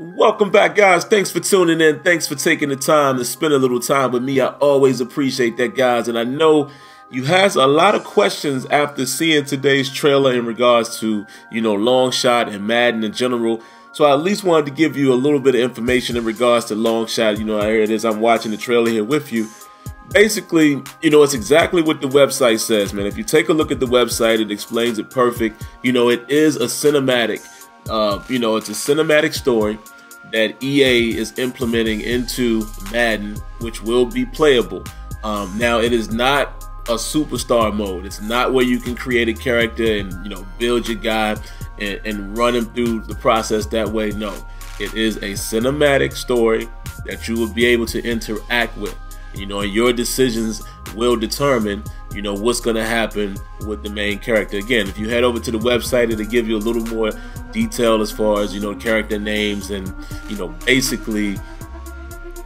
Welcome back, guys. Thanks for tuning in. Thanks for taking the time to spend a little time with me. I always appreciate that, guys. And I know you had a lot of questions after seeing today's trailer in regards to, Longshot and Madden in general. So I at least wanted to give you a little bit of information in regards to Longshot. Here it is. I'm watching the trailer here with you. Basically, it's exactly what the website says, man. If you take a look at the website, it explains it perfect. It is a cinematic. It's a cinematic story that EA is implementing into Madden, which will be playable. Now, it is not a superstar mode. It's not where you can create a character and build your guy and run him through the process that way. No, it is a cinematic story that you will be able to interact with. And your decisions will determine what's going to happen with the main character. Again, if you head over to the website, it'll give you a little more detail as far as character names and basically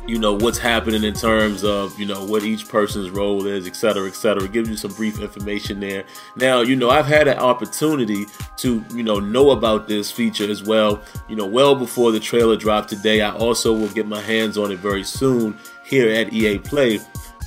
what's happening in terms of what each person's role is, etc., etc. It gives you some brief information there. Now, I've had an opportunity to know about this feature as well well before the trailer dropped today. I also will get my hands on it very soon here at EA Play,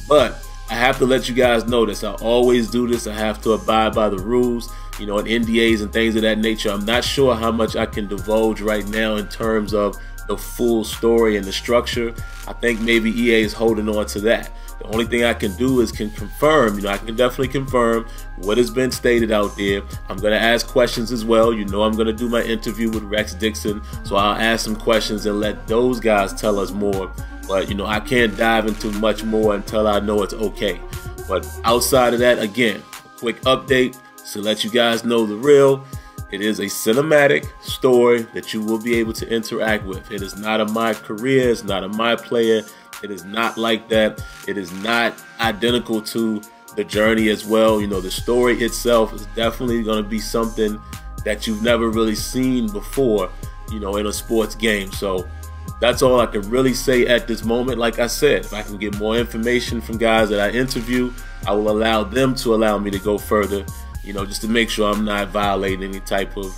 but I have to let you guys know this. I always do this. I have to abide by the rules, and NDAs and things of that nature. I'm not sure how much I can divulge right now in terms of the full story and the structure. I think maybe EA is holding on to that. The only thing I can do is confirm. I can definitely confirm what has been stated out there. I'm going to ask questions as well. I'm going to do my interview with Rex Dixon, so I'll ask some questions and let those guys tell us more. But I can't dive into much more until I know it's okay. But outside of that, again, a quick update to let you guys know the real. It is a cinematic story that you will be able to interact with. It is not a my career. It's not a my player. It is not like that. It is not identical to the journey as well. The story itself is definitely going to be something that you've never really seen before, in a sports game. So that's all I can really say at this moment. Like I said, if I can get more information from guys that I interview, I will allow them to allow me to go further, just to make sure I'm not violating any type of,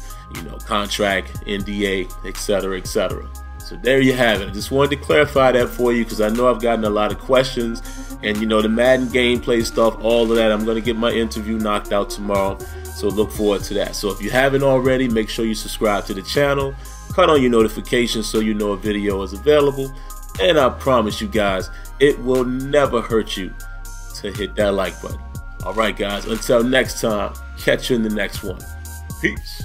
contract, NDA, etc., etc. So there you have it. I just wanted to clarify that for you because I know I've gotten a lot of questions. And, the Madden gameplay stuff, all of that, I'm going to get my interview knocked out tomorrow. So look forward to that. So if you haven't already, make sure you subscribe to the channel. Cut on your notifications so you know a video is available. And I promise you guys, it will never hurt you to hit that like button. All right, guys, until next time, catch you in the next one. Peace.